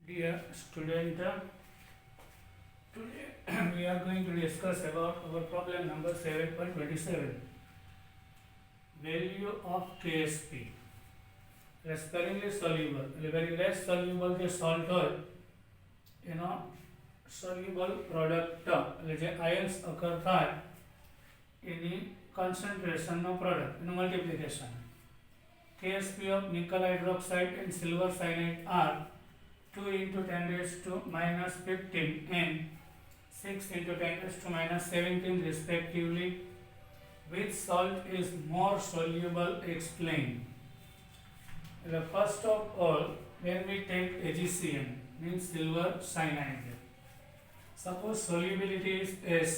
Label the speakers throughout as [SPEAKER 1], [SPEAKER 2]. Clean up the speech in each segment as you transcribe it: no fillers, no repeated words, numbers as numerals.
[SPEAKER 1] Dear student, today we are going to discuss about our problem number 7.27. Value of KSP. Sparingly soluble, very less soluble के salt હોય એનો soluble product એટલે જે ions occur થાય એની concentration નો product એનું multiplication. KSP of nickel hydroxide and silver cyanide are 2 into 10 raised to minus 15 and 6 into 10 raised to minus 17 respectively. Which salt is more soluble? Explain. First of all, when we take AgCN, means silver cyanide, suppose solubility is S.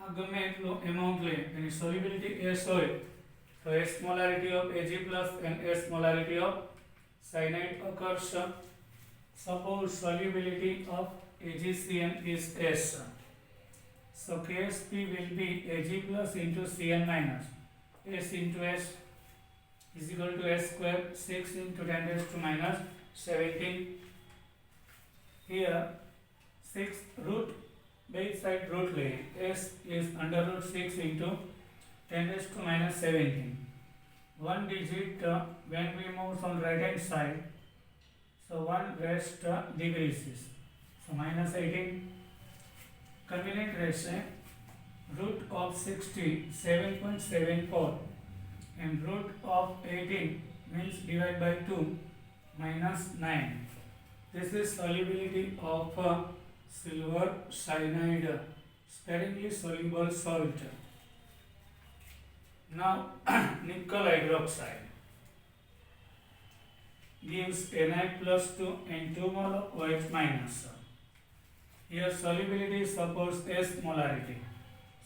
[SPEAKER 1] આ ગમે એટલું amount લે એની solubility S હોય તો S molarity of Ag plus and S molarity of cyanide occurs. Suppose solubility of AgCN is S. So KSP will be Ag plus into Cn minus S into S is equal to S square 6 into 10 raised to minus 17. Here 6 root both side root lay. S is under root 6 into 10 raised to minus 17. One digit when we move from right hand side, so one rest decreases, so minus 18. Convenient ratio, root of 60 7.74 and root of 18 means divide by 2 minus 9. This is solubility of silver cyanide, sparingly soluble salt. Now nickel hydroxide gives Na plus 2 and 2 mole of OH minus. Here solubility is suppose S molarity.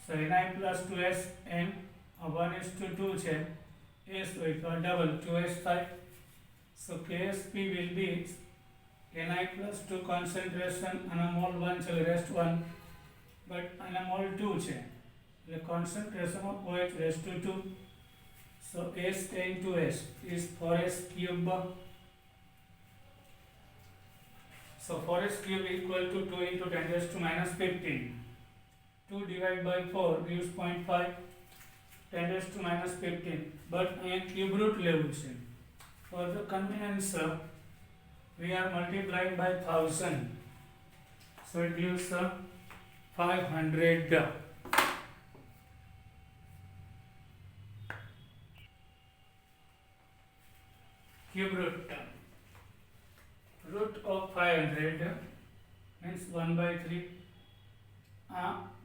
[SPEAKER 1] So Na plus 2S and 1:2 છે S હોય તો double 2S થાય. So KSP will be Na plus 2 concentration and mole 1 છે rest 1 but and mole 2 છે. The concentration of OH raised to 2. So S into S is 4S cube. So 4S cube equal to 2 into 10 raised to minus 15. 2 divided by 4 gives 0.5. 10 raised to minus 15. But અહીંયા cube root લેવું છે. For the convenience, we are multiplying by 1000. So it gives 500. Cube root of 500 means 1 by 3.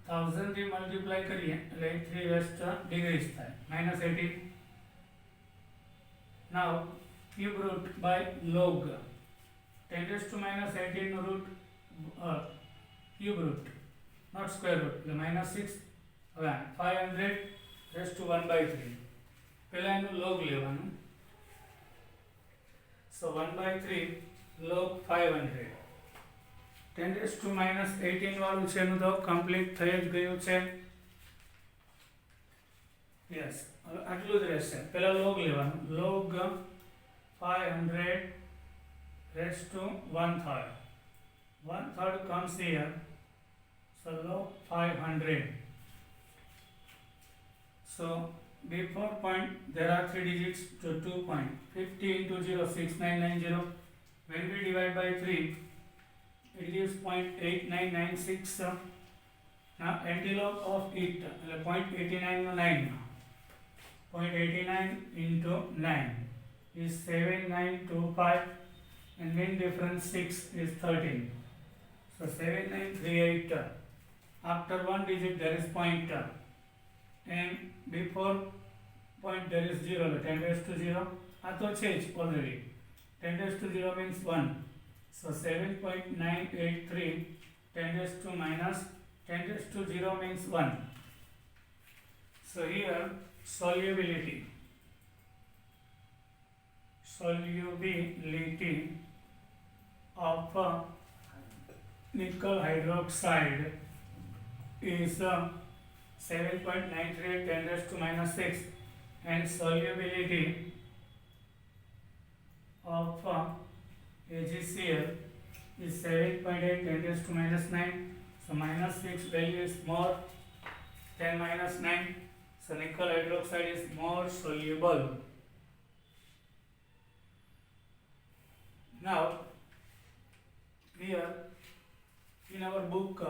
[SPEAKER 1] 1000 થી multiply કરીએ એટલે 3 rest degrees થાય minus 18. Now cube root by log 10 raised to minus 18 નો root cube root not square root એટલે minus 6. હવે 500 raised to 1 by 3 પહેલા એનું log લેવાનું. So 1 by 3 log 500. 10 raised to minus 18 વાળું છે એનું તો કમ્પ્લીટ થઈ જ ગયું છે. યસ હવે આટલું જ રહેશે. પહેલા log લેવાનું. log 500 raised to 1/3. 1/3 comes here. So log 500. So before point there are 3 digits to 2 point. 50 into 0 6990. When we divide by 3 it gives 0.8996. Now antilog of it 0.89 no 9. 0.89 into 9 is 7925 and mean difference 6 is 13. So 7938. After one digit there is point and before point there is 0. 10 raised to 0. આ તો છે જ already. 10 raised to 0 means 1. So 7.983 10 raised to minus 10 raised to 0 means 1. So here solubility of nickel hydroxide is 7.938 10 raised to minus 6 and solubility of AgCl is 7.8 10 raised to minus 9. So minus 6 value is more than minus 9. So nickel hydroxide is more soluble. Now here in our book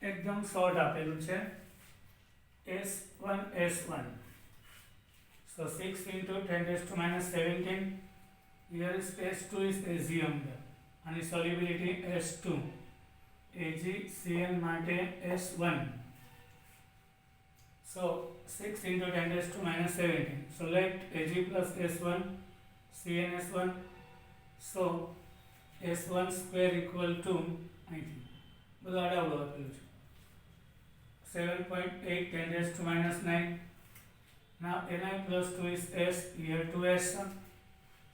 [SPEAKER 1] एकदम short आपेલું છે S1 so 6 into 10 raised to minus 17. Here is S2 is assumed and solubility S2. AgCl માટે S1. So 6 into 10 raised to minus 17. So let Ag plus S1 CnS1. So S1 square equal to I think બધું આડાવડું આપેલું છે 7.8 10 raised to minus 9. Now Ni plus 2 is S, here 2S.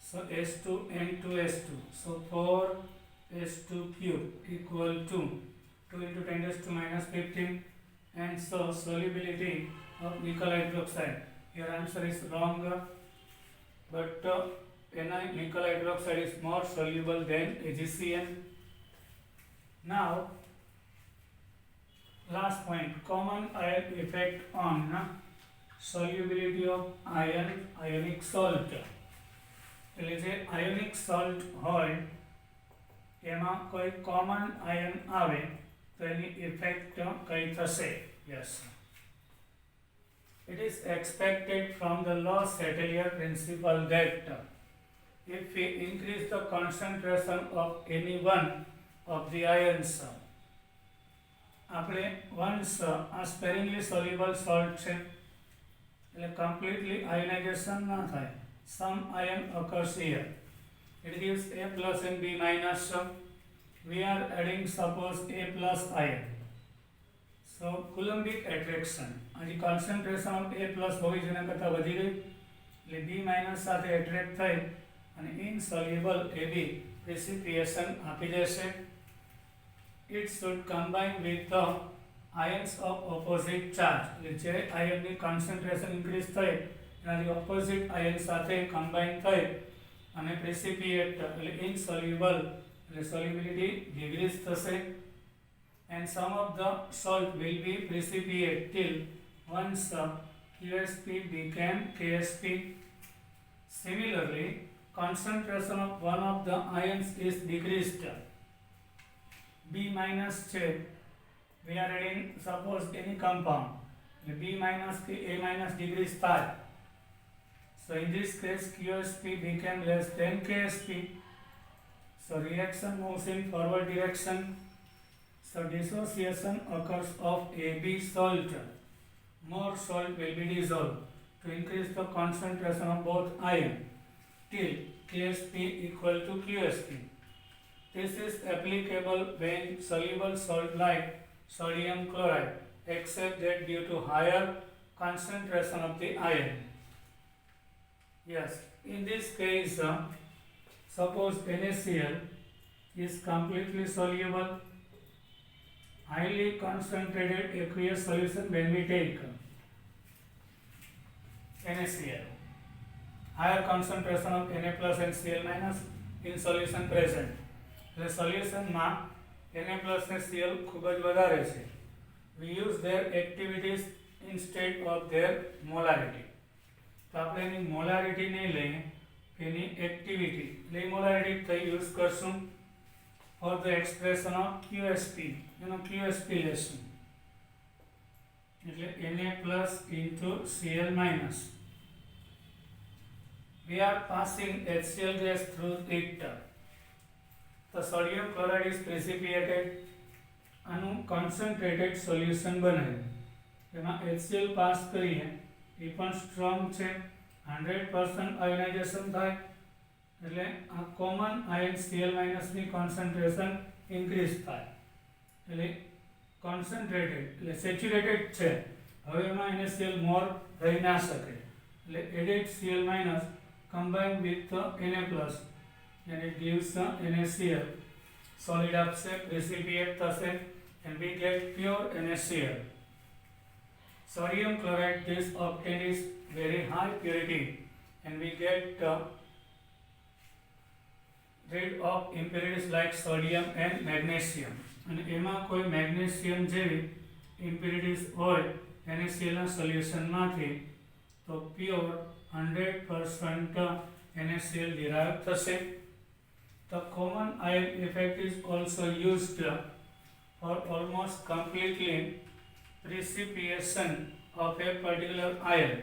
[SPEAKER 1] So S2 and 2S2. So 4S2 cube equal to 2 into 10 raised to minus 15. And so solubility of nickel hydroxide. Your answer is wrong, but Ni nickel hydroxide is more soluble than AgCl. Now last point, common ion effect on solubility of ionic salt. એટલે જે ionic salt હોય એમાં કોઈ common ion આવે તો એની effect કઈ થશે? Yes. It is expected from the Law-Chatelier principle that if we increase the concentration of any one of the ions, આપણે once આ sparingly soluble salt છે એટલે completely ionization ના થાય. Some ion occurs here. It gives A plus and B minus. We are adding suppose A plus ion. So Coulombic attraction. આજે concentration of A plus હોવી જેના કરતાં વધી ગઈ એટલે B minus સાથે attract થઈ અને insoluble AB precipitation આપી દેશે. It should combine with the ions of opposite charge. એટલે જે આયનની concentration increase થઈ એનાથી opposite ion સાથે combine થઈ અને precipitate એટલે insoluble એટલે solubility decrease થશે. And some of the salt will be precipitate till once QSP became KSP. Similarly, concentration of one of the ions is decreased. B minus છે we are adding suppose any compound B minus की A minus decrease થાય. So in this case QSP became less than KSP. So reaction moves in forward direction. So dissociation occurs of AB salt. More salt will be dissolved to increase the concentration of both ions till KSP equal to QSP. This is applicable when soluble salt like sodium chloride, except that due to higher concentration of the ion. Yes, in this case, suppose NaCl is completely soluble, highly concentrated aqueous solution when we take NaCl. Higher concentration of Na plus and Cl minus in solution present. The solution માં Na plus and Cl ખૂબ જ વધારે છે. We use their activities instead of their molarity. તો આપણે એની molarity નહીં લઈને એની activity એટલે molarity થઈ use કરશું for the expression of QSP. એનો QSP લેશું એટલે Na plus into Cl minus. We are passing HCl gas through it. The sodium chloride is precipitated આનું concentrated solution બને. એમાં HCl પાસ કરીએ એ પણ સ્ટ્રોંગ છે 100% આયોનાઇઝેશન થાય એટલે આ કોમન આયન Cl- ની કોન્સન્ટ્રેશન ઇન્ક્રીઝ થાય એટલે કોન્સન્ટ્રેટેડ એટલે સેચ્યુરેટેડ છે. હવે એમાં NaCl મોર રહી ના શકે એટલે added Cl- combine with Na plus and it gives NaCl. Solid upset precipitate thase and we get pure NaCl. Sodium chloride this obtained is very high purity and we get rid of impurities like sodium and magnesium. અને એમાં કોઈ magnesium જેવી impurities હોય NaCl ના સોલ્યુશનમાંથી તો pure 100% NaCl derive થશે. The common ion effect is also used for almost completely precipitation of a particular ion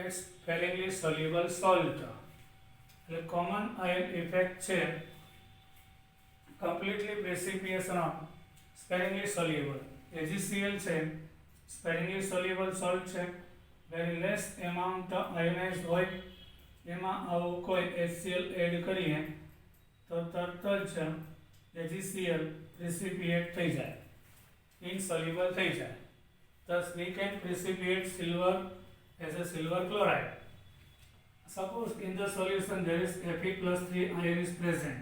[SPEAKER 1] at sparingly soluble salt. એટલે common ion effect છે completely precipitation of sparingly soluble. AgCl છે sparingly soluble salt છે, very less amount ionized હોય, એમાં આવું કોઈ HCl add કરીએ તો તરત જ AgCl precipiate થઈ જાય, insoluble થઈ જાય. Thus we can precipitate silver as a silver chloride. Suppose in the solution there is Fe+3 ion is present.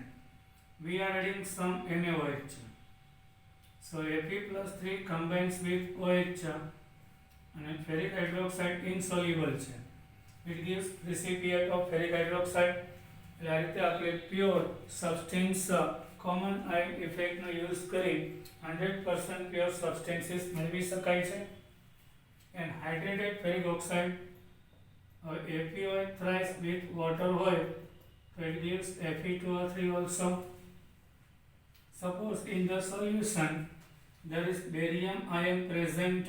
[SPEAKER 1] We are adding some NaOH. So Fe+3 combines with OH and ferric hydroxide insoluble છે. It gives precipiate of ferric hydroxide. એટલે આ રીતે આપણે pure substance common ion ઇફેક્ટનો use કરી 100% pure substances મેળવી શકાય છે. And hydrated ferric oxide FeOH thrice with water હોય તો it gives Fe2O3 also. Suppose in the solution there is barium ion present,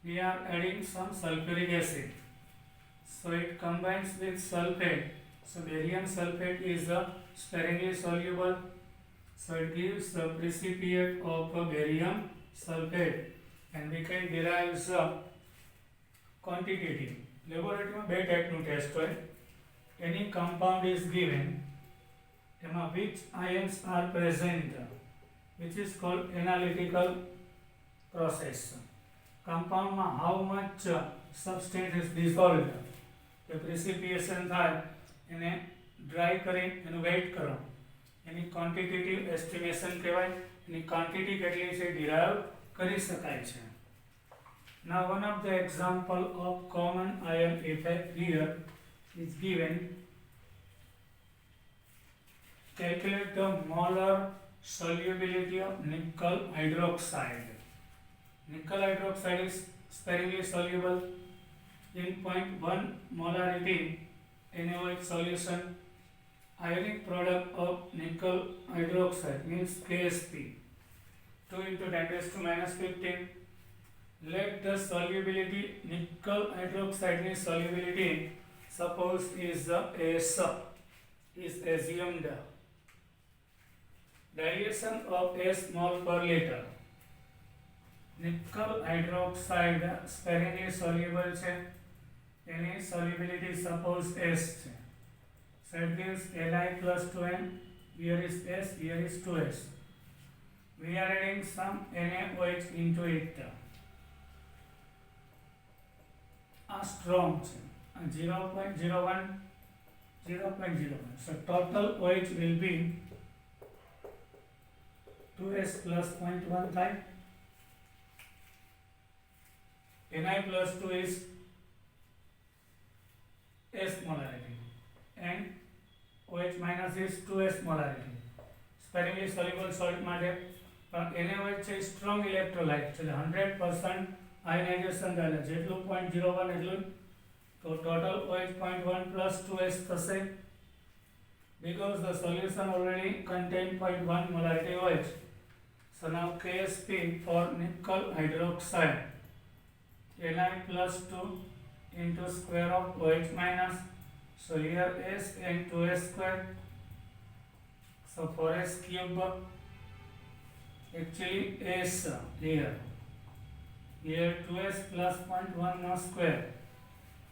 [SPEAKER 1] we are adding some sulfuric acid, so it combines with sulfate. So barium sulfate is sparingly soluble, so it gives the precipiate of barium sulfate, and we can derive the quantitative. Laboratory में 2 टाइपનું test હોય. Any compound is given, એમાં which ions are present, which is called analytical process. Compound માં how much substance is dissolved, the precipitation થાય એને dry કરી એનું weight કરો, એની quantitative estimation કહેવાય. એની ક્વોન્ટિટી કેટલી છે ડિરાઇવ કરી શકાય છે. Now one of the example of common ion effect here is given. Calculate the molar solubility of nickel hydroxide. Nickel hydroxide is sparingly soluble in 0.1 molarity NaOH solution. Ionic product of nickel hydroxide means KSP 2 into 10⁻⁻15. Let the solubility nickel hydroxide solubility suppose is S is assumed. Dilution of S mol per liter. Nickel hydroxide sparingly soluble છે, એની solubility suppose S છે. So it gives Li+2n, here is S, here is 2S. We are adding some NaOH into it. A strong છે, 0.01, 0.01. So total OH will be 2S plus 0.1 થાય. Ni+2 is S molarity and OH minus is 2S molarity. Sparingly soluble salt માટે NaOH છે strong electrolyte છે, 100% ionization થયેલા, જેટલું 0.01 એટલું, તો total OH 0.1 plus 2S થશે. Because the solution already contain 0.1 molarity OH. So now KSP for nickel hydroxide, Ni+2 into square of OH minus, so here S and 2S square, so 4S cube, actually S here 2S plus 0.1 no square,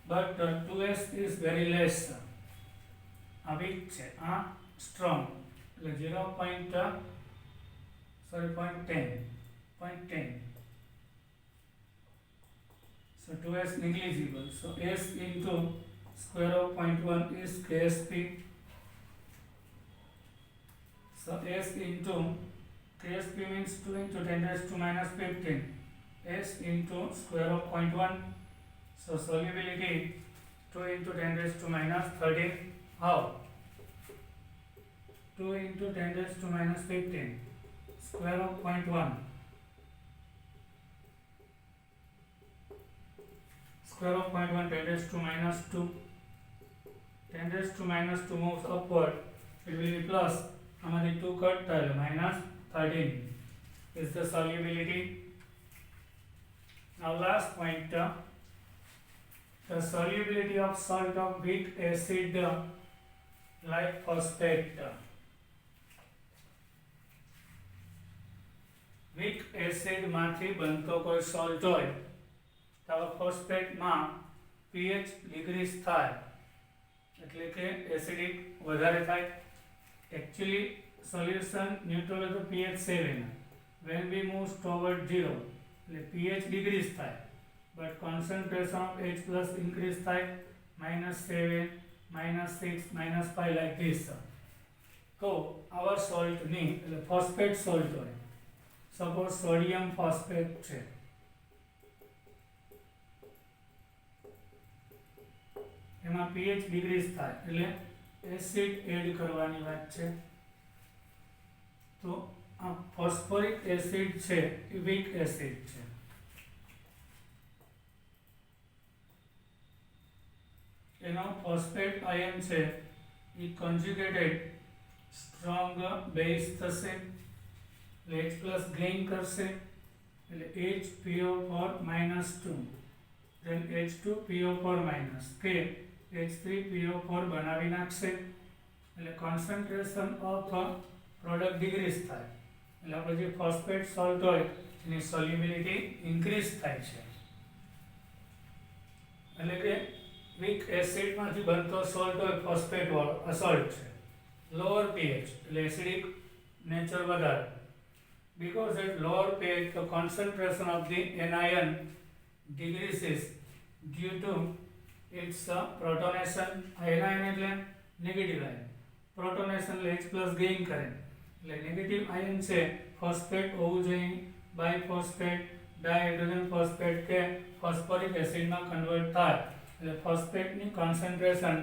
[SPEAKER 1] but 2S is very less, a weak છે, a strong, 0.10. So 2S negligible. So S into square of 0.1 is KSP. So S into KSP means 2 into 10⁻⁻15. S into square of 0.1. So solubility 2 into 10⁻⁻13. How? 2 into 10 raised to minus 15 square of 0.1 square of 0.1 10 raised to minus 2 10 raised to minus 2 moves upward, it will be plus हमारी 2 cut tile minus 13 is the solubility. Now last point, the solubility of salt of weak acid like phosphate. weak acid માંથી બનતો કોઈ salt હોય તો phosphate માં pH decrease થાય એટલે કે એસિડિક વધારે થાય. Actually solution neutral to pH 7. When we move toward 0 pH decrease થાય but concentration of H plus increase થાય -7 -6 -5 like this. So our salt ની એટલે phosphate salt હોય, suppose sodium phosphate છે, એમાં pH decrease થાય એટલે એસિડ એડ કરવાની વાત છે. તો આ ફોસ્ફોરિક એસિડ છે એ વીક એસિડ છે. એનો ફોસ્ફેટ આયન છે એ કોન્જ્યુગેટેડ સ્ટ્રોંગ બેઝ થશે એટલે H પ્લસ ગેઇન કરશે એટલે HPO4 -2 then H2PO4 minus કે H3PO4 બનાવી નાખશે એટલે કોન્સન્ટ્રેશન ઓફ પ્રોડક્ટ ડિક્રીઝ થાય એટલે આપણે જે ફોસ્ફેટ સોલ્ટ હોય એની સોલ્યુબિલિટી ઇન્ક્રીઝ થાય છે. એટલે કે વીક એસિડમાંથી બનતો સોલ્ટ હોય ફોસ્ફેટ વાળો આ સોલ્ટ છે, લોઅર pH એટલે એસિડિક નેચર વધારે. Because at lower pH the concentration of the anion decreases due to its protonation. anion એટલે નેગેટિવ આયન, પ્રોટોનેશન એટલે H પ્લસ ગેઇન કરે એટલે નેગેટિવ આયન છે ફોસ્ફેટ હોવું જોઈએ બાયફોસ્ફેટ ડાયહાઇડ્રોજન ફોસ્ફેટ કે ફોસ્ફોરિક એસિડમાં કન્વર્ટ થાય એટલે ફોસ્ફેટની કોન્સન્ટ્રેશન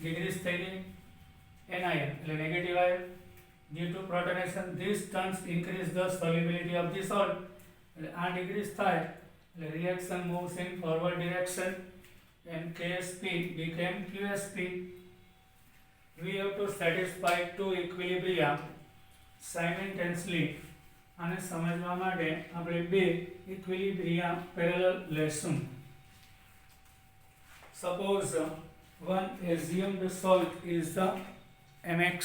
[SPEAKER 1] ડિક્રીઝ થઈ ગઈ. anion એટલે negative ion due to protonation these terms increase the solubility of the salt એટલે આ ડિક્રીઝ થાય એટલે reaction moves in forward direction and KSP became QSP. We have to satisfy two equilibria simultaneously. આને સમજવા માટે આપણે બે equilibria parallel લેશું. Suppose one assumed salt is the MX.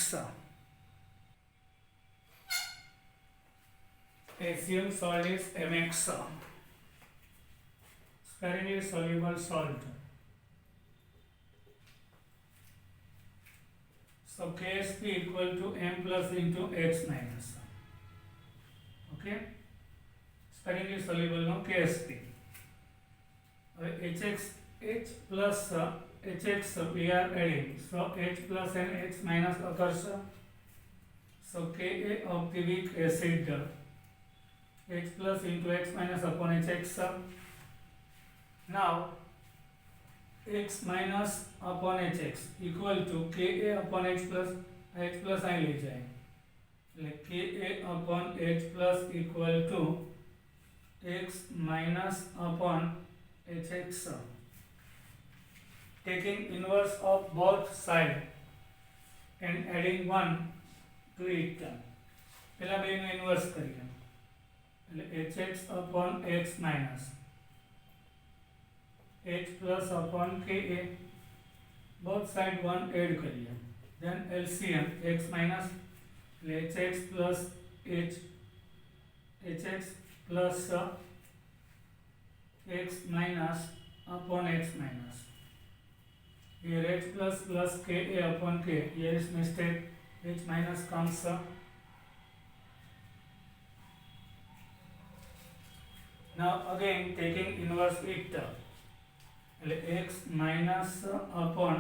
[SPEAKER 1] Assume salt is MX, sparingly soluble salt. So KSP equal to M plus into X minus. Okay, sparingly soluble no KSP. HX H plus HX we are adding, so H plus and X minus occurs. So Ka of the weak acid H plus into X minus upon HX. Now X minus upon HX equal to Ka upon H plus I ले जाए like Ka upon H plus equal to X minus upon HX. Taking inverse of both sides and adding 1 to it. पहला बेनो inverse करिए hx upon x minus h plus upon ka, both side 1 add करिए, then LCM x minus hx plus h hx plus x minus upon x minus. Here h plus plus ka upon k, here is mistake, h minus comes now again taking inverse it x minus upon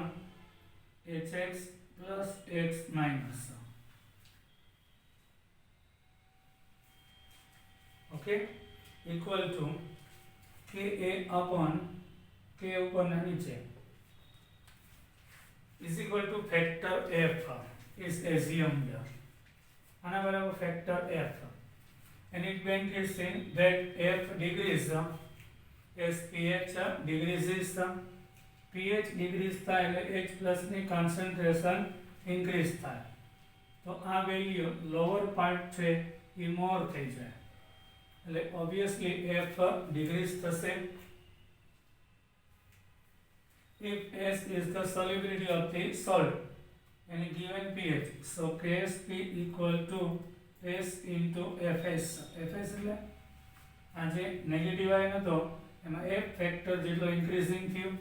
[SPEAKER 1] hx plus x minus. Okay, equal to ka upon k upon नीचे is equal to factor f. is assumed. આના બરાબર factor f, and it means that f decrease as pH decreases. pH decrease થાય એટલે H plus ની concentration increase થાય, તો આ value lower part છે એ મોર થઈ જાય, એટલે obviously f decrease થશે. If S is the solubility of the salt and given pH, so KSP equal to S into Fs. Fs એટલે આ જે નેગેટિવ આયન હતો એમાં F ફેક્ટર જેટલો ઇન્ક્રીઝિંગ થયું,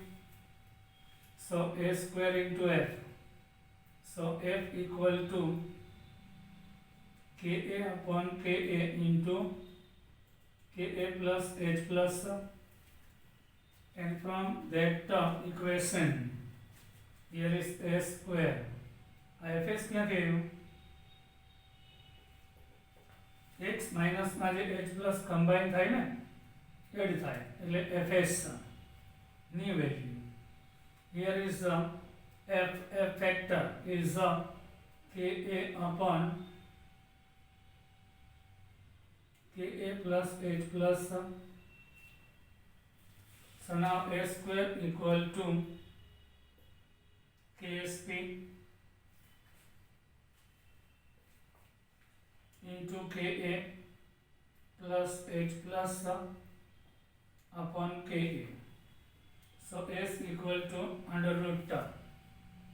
[SPEAKER 1] so A square into F, so F equal to Ka upon Ka into Ka plus H plus, and from that equation here is A square. Fs ક્યાંથી આવ્યું? x minus માં જે h plus combine થાય ને add થાય એટલે fs ની value. Here is f factor is Ka upon Ka plus h plus. So now A square equal to KSP into Ka plus H plus upon Ka. So S equal to under root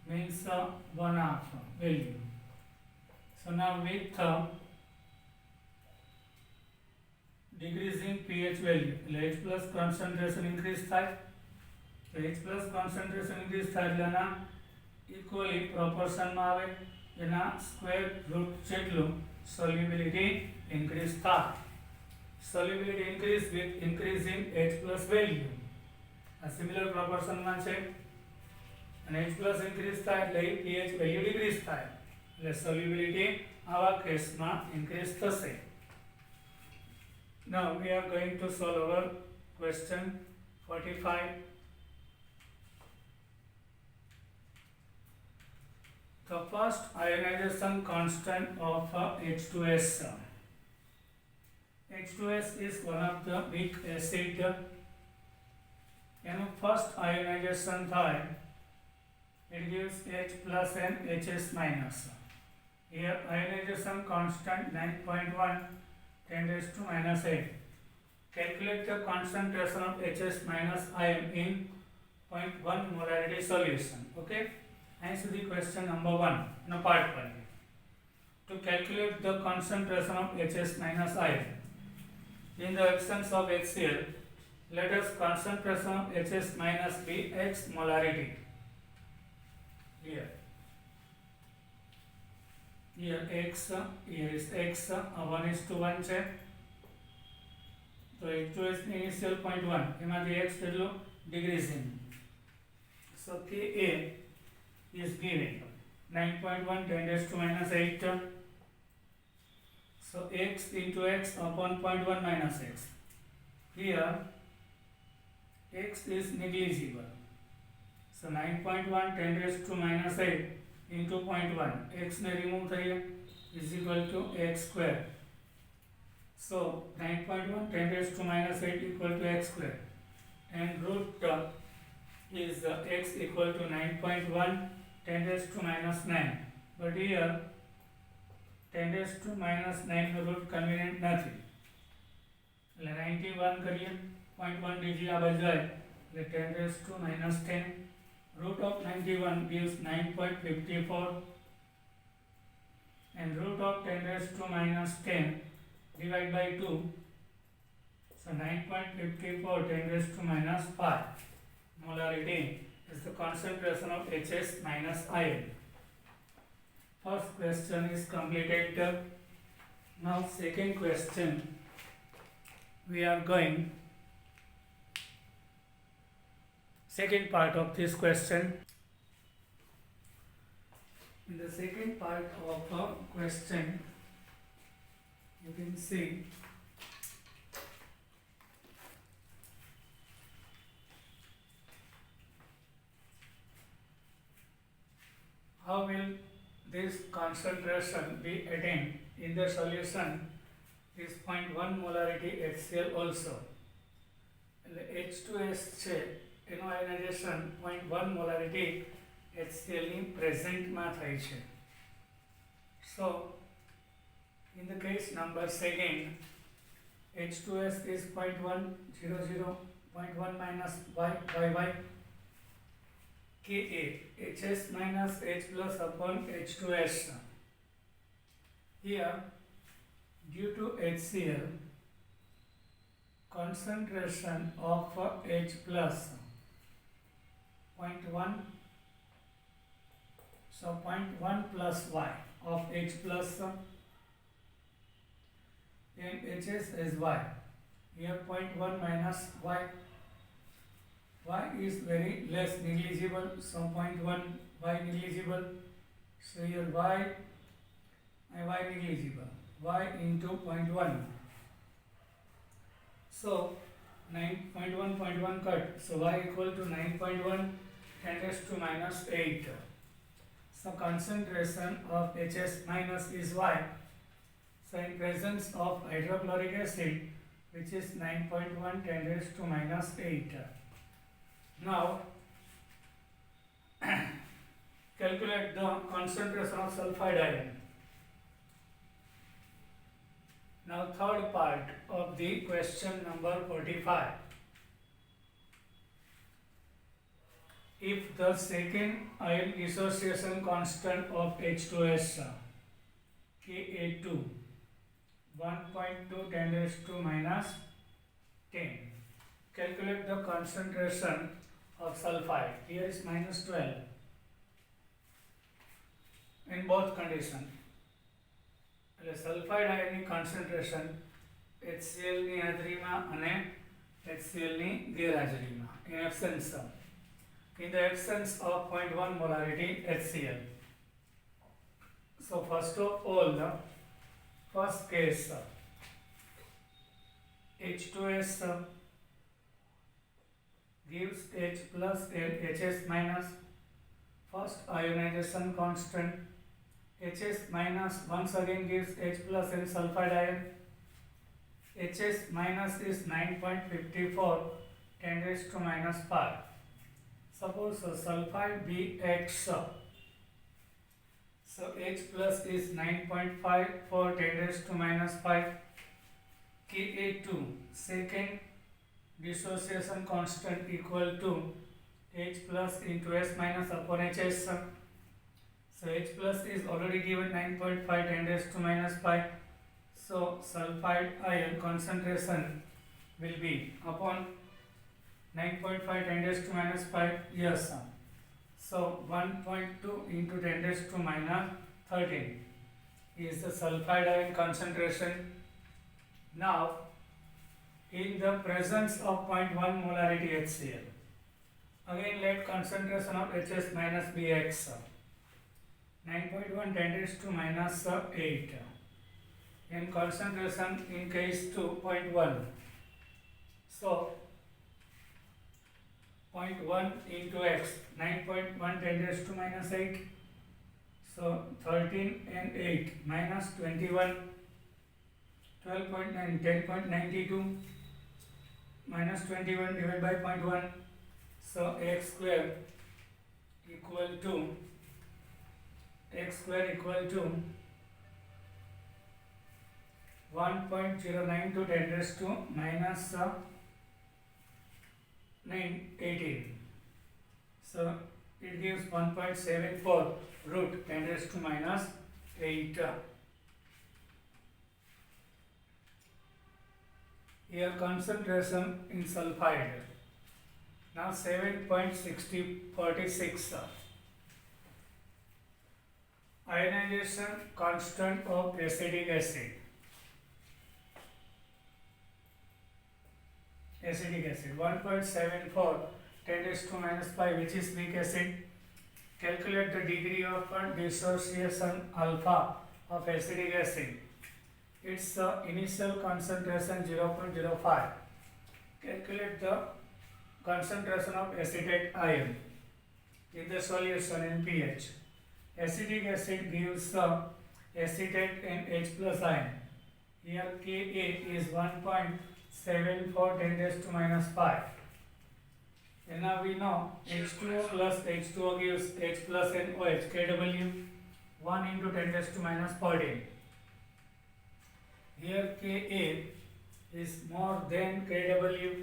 [SPEAKER 1] means 1/2 value. So now with decreasing pH value, H plus concentration increase થાય, તો H plus concentration increase થાય એટલે એના equally proportion માં આવે, એના square root જેટલું solubility increase થાય. Solubility increase with increasing H plus value. A similar proportion માં છે, અને H plus increase થાય એટલે pH value decrease થાય, એટલે solubility આવા કેસમાં increase થશે. Now we are going to solve our question 45. The first ionization constant of H2S. H2S is one of the weak acid. And first ionization થાય, it gives H plus and HS minus. Here ionization constant 9.1 10 raised to minus 8. Calculate the concentration of HS minus ion in 0.1 molarity solution. Okay. Answer the question number 1. No part 1. To calculate the concentration of HS minus ion in the absence of HCl, let us concentration of HS minus be X molarity. Here X, here is X, 1:1 છે, તો H2S ની initial 0.1 એમાંથી X કેટલું decreasing, so Ka is given 9.1 10 raised to minus 8, so X into X upon 0.1 minus X. Here X is negligible, so 9.1 10 raised to minus 8 into 0.1, X ne remove thaiya is equal to X square. So 9.1 10 raised to minus 8 equal to X square, and root is X equal to 9.1 10 raised to minus 9, but here 10 raised to minus 9 no root convenient નથી, એટલે 91 કરીએ, 0.1 DG આ બાજુ જાય એટલે 10 raised to minus 10. Root of 91 gives 9.54, and root of 10 raised to minus 10 divided by 2, so 9.54 10 raised to minus 5 molarity is the concentration of HS minus ion. First question is completed. Now second question we are going, second part of this question. In the second part of a question you can see how will this concentration be attained in the solution is 0.1 molarity HCl also. H2S છે એનો આયનાઇઝેશન 0.1 molarity HCl ની પ્રેઝન્ટમાં થાય છે. So in the case number second, H2S is 0.1 0.1 minus y Ka Hs minus H plus upon H2S. Here, due to HCl, concentration of H plus 0.1, so 0.1 plus y of H plus and Hs is y. Here 0.1 minus y. Y is very less negligible, so 0.1 y negligible. So here y and y negligible. Y into 0.1. So 9.1 cut. So y equal to 9.1 10 raised to minus 8. So concentration of Hs minus is y. So in presence of hydrochloric acid, which is 9.1 10 raised to minus 8. Now calculate the concentration of sulfide ion. Now third part of the question number 45. If the second ion dissociation constant of H2S Ka2 1.2 10 raised to minus 10. Calculate the concentration of sulfide. Here is minus 12 in both conditions. એટલે sulphide આયનની concentration HCl ની હાજરીમાં અને HCl ની ગેરહાજરીમાં in absence of 0.1 molarity HCl. So first of all, the first case H2S gives H plus and Hs minus. First ionization constant Hs minus once again gives H plus and sulfide ion. Hs minus is 9.54 10 raised to minus 5. Suppose sulfide Bx. So H plus is 9.54 10 raised to minus 5. Ka2 second dissociation constant equal to H plus into S minus upon Hs. So H plus is already given 9.5 10 raised to minus 5. So sulfide ion concentration will be upon 9.5 10 raised to minus 5. Yes. So 1.2 into 10 raised to minus 13 is the sulfide ion concentration. Now in the presence of 0.1 molarity HCl, again let concentration of Hs minus Bx 9.1 10 raised to minus 8 and concentration in case 2.1. So 0.1 into x 9.1 10 raised to minus 8. So 13 and 8 minus 21 12.9 10.92 minus 21 divided by 0.1. So x square equal to 1.09 to 10 raised to minus 18. So it gives 1.74 root 10 raised to minus 8. Here concentration in sulfide. Now 7.6046. Ionization constant of acetic acid. Acetic acid 1.74 10 raised to minus 5, which is weak acid. Calculate the degree of dissociation alpha of acetic acid. Its initial concentration 0.05. Calculate the concentration of acetate ion in the solution in pH. acetic acid gives acetate and H plus ion. Here Ka is 1.74 10 raised to minus 5. And now we know H2O plus H2O gives H plus and OH, Kw 1 into 10 raised to minus 14. Here Ka is more than Kw.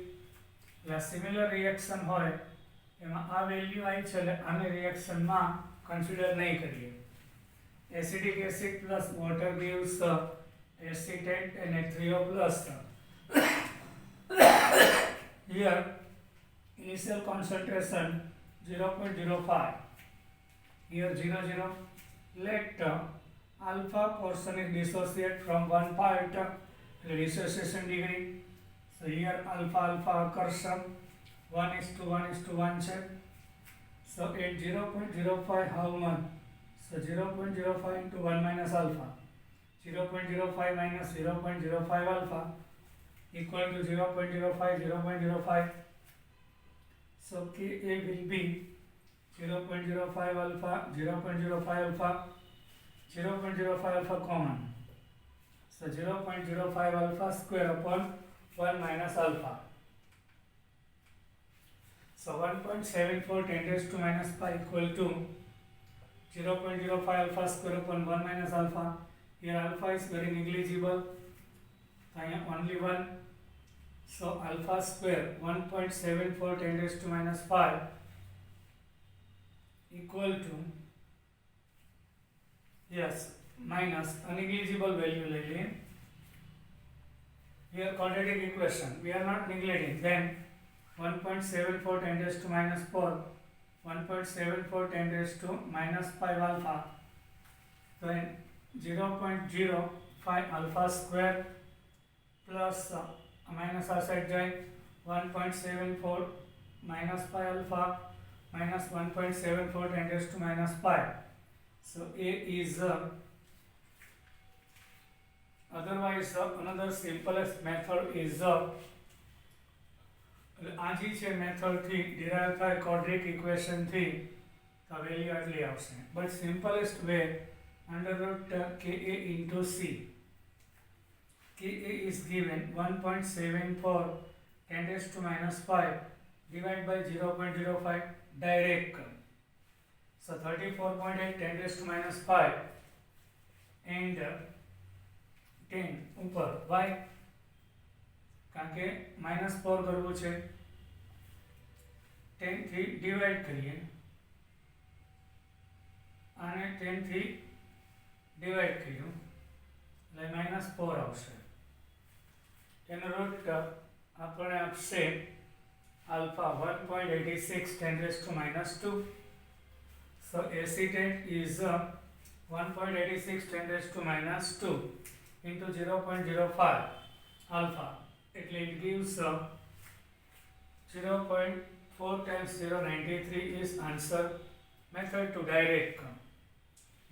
[SPEAKER 1] A similar reaction હોય એમાં આ value આવી છે એટલે આને રિએક્શનમાં consider નહીં કરીએ. Acidic acid plus water gives acetate and H3O plus. Here initial concentration 0.05. Here 0, 0. Let alpha portion is dissociate from one part, dissociation degree. So here alpha occurs 1:1:1 check. So at 0.05 how much? So 0.05 into 1 minus alpha. 0.05 minus 0.05 alpha equal to 0.05. So Ka will be 0.05 alpha, 0.05 alpha, 0.05 alpha common. So 0.05 alpha square upon 1 minus alpha. So 1.74 10 raised to minus 5 equal to 0.05 alpha square upon 1 minus alpha. Here alpha is very negligible. Only 1. So alpha square 1.74 10 raised to minus 5 equal to, yes, minus a negligible value ले लिए. Here quadratic equation we are not neglecting. Then 1.74 10 raised to minus 4, 1.74 10 raised to minus 5 alpha. Then 0.05 alpha square plus minus outside join 1.74 minus 5 alpha minus 1.74 10 raised to minus 5. So A is otherwise another simplest method is આ જે છે method થી derive થાય quadratic equation થી તો value આટલી આવશે. But simplest way √Ka into C. Ka is given 1.74 10 raised to minus 5 divided by 0.05 direct. So 34.8 10 raised to minus 5 and 10 ઉપર. Why? કારણ કે -4 કરવું છે, 10 થી ડિવાઈડ કરીએ અને 10 થી ડિવાઈડ કર્યું એટલે -4 આવશે. એનો રૂટ આપણે આપશે alpha 1.86 10 raised to minus 2. So acetate is 1.86 10 raised to minus 2 into 0.05 alpha. It gives 0.4 times 0.93 is answer. Method to direct.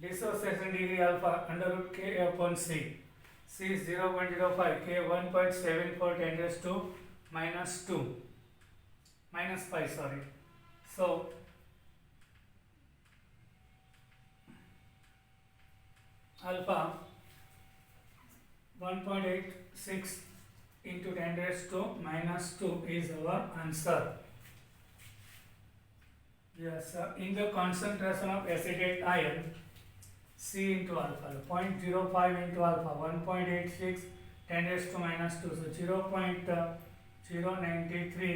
[SPEAKER 1] Dissociation degree alpha √K upon C. C is 0.05, K 1.74 10 raised to minus 2. Minus 5, sorry. So alpha 1.86 into 10 raised to minus 2 is our answer. Yes, in the concentration of acetate ion, C into alpha, 0.05 into alpha, 1.86 10 raised to minus 2, so 0.093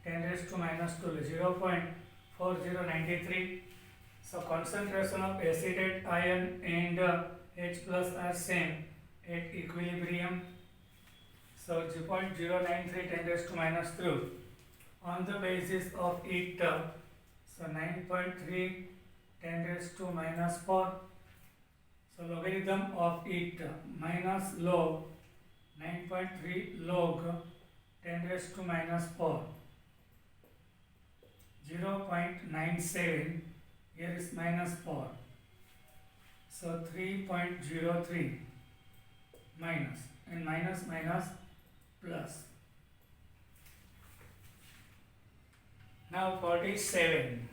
[SPEAKER 1] 10 raised to minus 2, 0.4093. So concentration of acetate ion and H plus are same at equilibrium. So 0.093 10 raised to minus 2. On the basis of it, so 9.3 10 raised to minus 4. So logarithm of it minus log 9.3 log 10 raised to minus 4. 0.97, here is minus 4. So 3.03 minus, and minus minus plus. Now 47.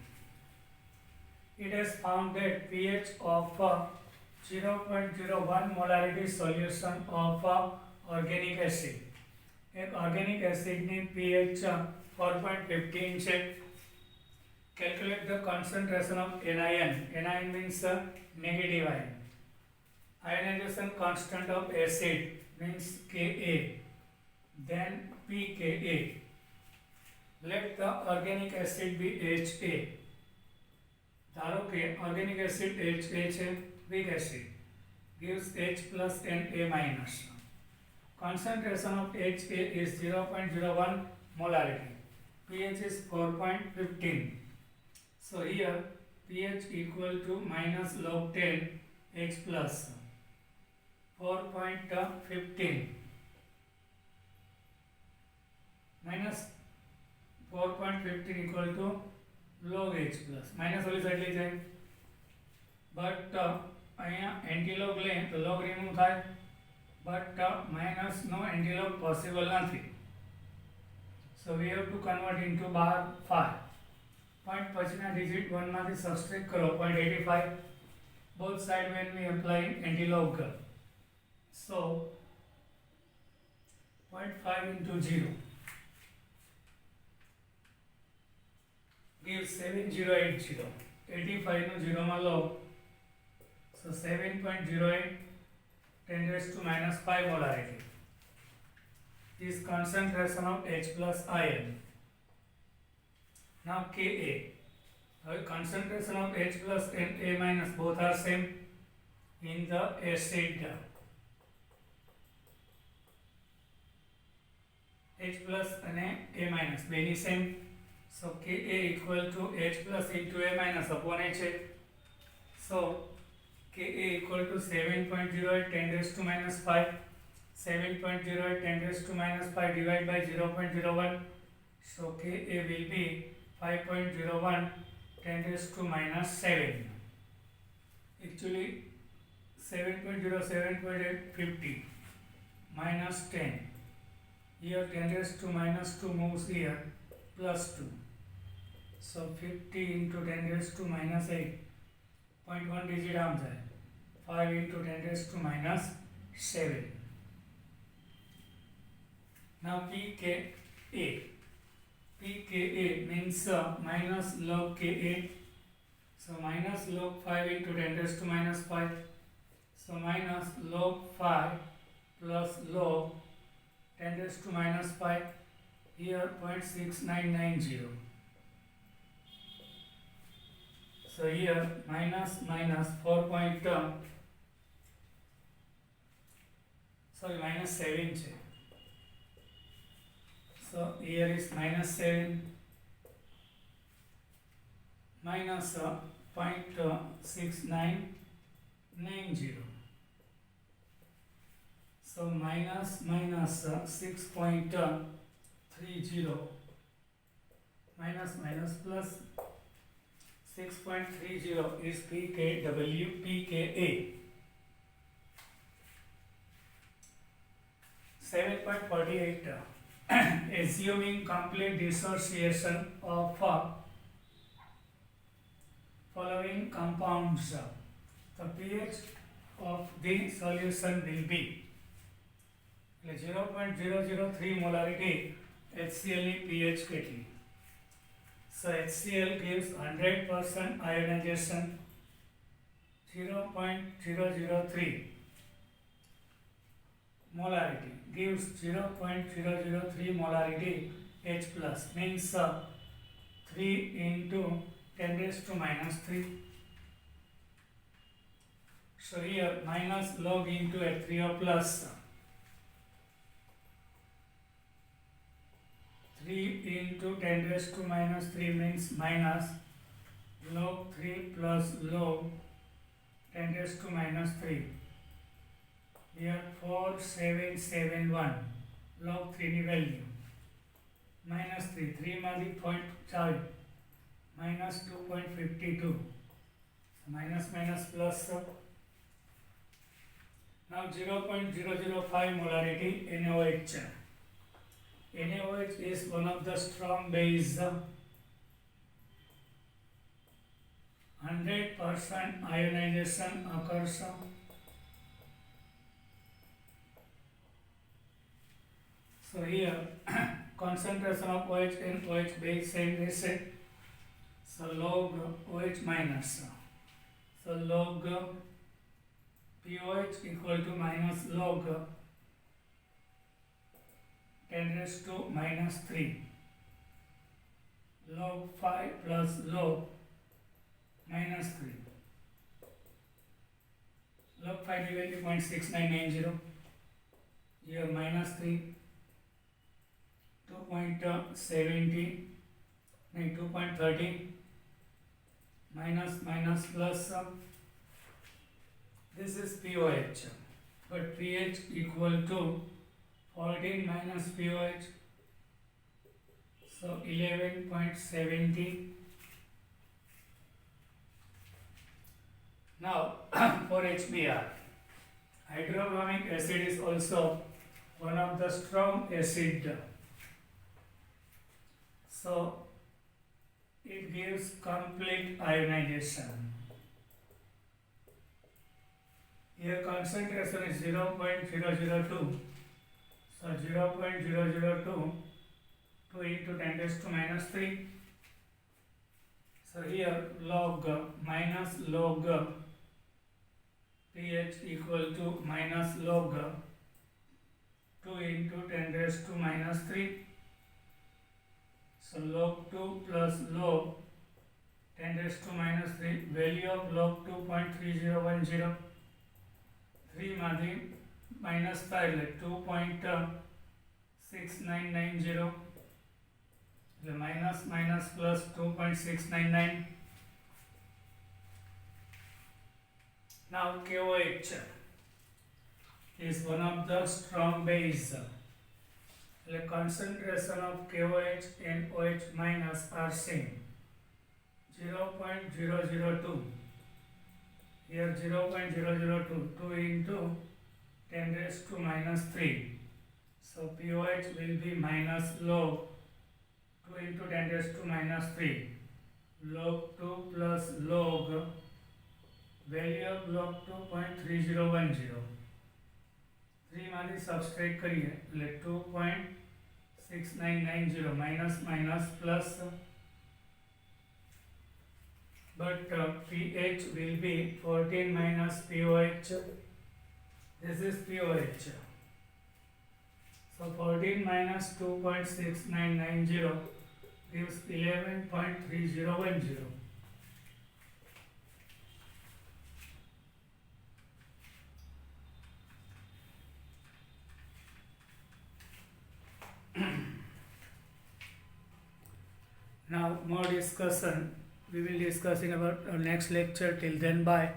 [SPEAKER 1] it has found that pH of 0.01 molarity solution of organic acid. એક organic acid ની pH 4.15 છે. Calculate the concentration of anion. Anion means negative ion. Ionization constant of acid means Ka. Then pKa. Let the organic acid be Ha. ધારો કે organic acid Ha છે, weak acid gives H plus and A minus. Concentration of Ha is 0.01 molarity. pH is 4.15. So here pH equal to minus log 10 H plus 4.15 minus 4.15 equal to log H plus minus वाली side ले जाए but અહીંયા antilog ले तो log remove થાય but minus no antilog possible નથી. So we have to convert into bar 5. Point પછીના digit 1 માંથી subtract કરો 0.85 both side when we apply antilog. So 0.5 into 0 gives 7080. 85 નો 0 માં લો so 7.08 10 raised to minus 5 molarity is concentration of H plus ion. Now Ka. Concentration of H plus and A minus both are same in the acid. H plus and A minus being same. So Ka equal to H plus into A minus upon H. So Ka equal to 7.08 10 raised to minus 5. 7.08 10 raised to minus 5 divided by 0.01. So Ka will be 5.01 10 raised to minus 7. Actually 7.07.850 minus 10. Here 10 raised to minus 2 moves here plus 2. So 50 into 10 raised to minus 8. 0.1 digit arm है. 5 into 10 raised to minus 7. Now pKa. pKa means minus log Ka. So minus log 5 into 10 raised to minus 5. So minus log 5 plus log 10 raised to minus 5. Here 0.6990. So here minus 7 છે. So here is minus 7 minus 0.6990. So minus 6.30 minus plus 6.30 is pKa. 7.48 assuming complete dissociation of following compounds, the pH of the solution will be 0.003 molarity. HCl ની pH કેટલી? So HCl gives 100% ionization. 0.003 molarity gives 0.003 molarity H plus means 3 into 10 raised to minus 3. So here minus log into H3 plus 3 into 10 raised to minus 3 means minus log 3 plus log 10 raised to minus 3. Here 4771 log 3 ની value minus 3 માંથી 0.4 minus 2.52 minus plus. Now 0.005 molarity NaOH. NaOH is one of the strong base. 100% ionization occurs. So here concentration of OH and OH base same acid. So log OH minus. So log POH equal to minus log 10 raised to minus 3. Log 5 plus log minus 3. Log 5 will be 0.6990. Here minus 3. 2.70. 2.30. Minus plus. This is POH. But pH equal to 14 minus POH. So 11.70. Now for HBr, hydrobromic acid is also one of the strong acid. So it gives complete ionization. Here concentration is 0.002. So 0.002 2 into 10 raised to minus 3. So here log minus log pH equal to minus log 2 into 10 raised to minus 3. So log 2 plus log 10 raised to minus 3. Value of log 2.3010. 3 Maghi minus 5 like 2.6990. Minus plus 2.699. Now KOH is one of the strong base. The concentration of KOH and OH minus are same. 0.002. Here 0.002. 2 into 10 raised to minus 3. So POH will be minus log 2 into 10 raised to minus 3. Log 2 plus log value of log 2.3010. 3 मारी subtract करिए ले 2.6990 minus plus but pH will be 14 minus POH. This is POH. So 14 minus 2.6990 gives 11.3010. Now more discussion we will discuss in our next lecture. Till then, bye.